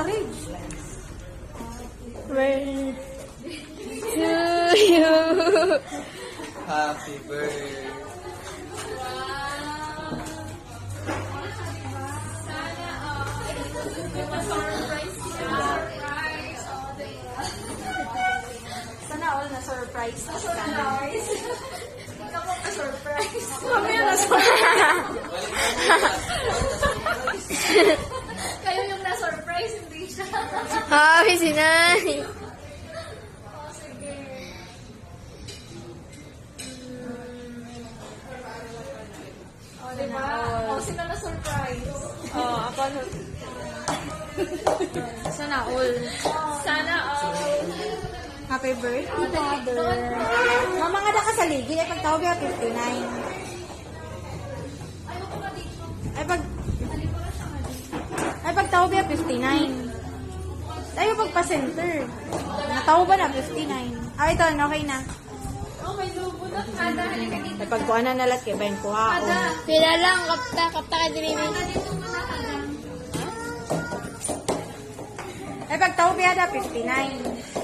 courage. Birthday to you. Happy birthday. Sana all na surprise. Surprise. Ikaw mo pa surprise. Kami na Kayo yung na-surprise, hindi siya. Happy si Nay. Sige. Diba? Sino na-surprise? Ako na. Sana all. Sana all. Happy birthday, Mother. Mama nga na kasaligid, ay pagtawag yung 59. Ay pagtawag yung 59. Tayo pagpa-center. Natawa ba na 59? Ah, ito, okay na. Oh, may lubo na. Kada, halika dito. Ay pagkuha na nalat kay Bayan kuha. Pila lang, kapta ka din. Ay pagtawag yung 59.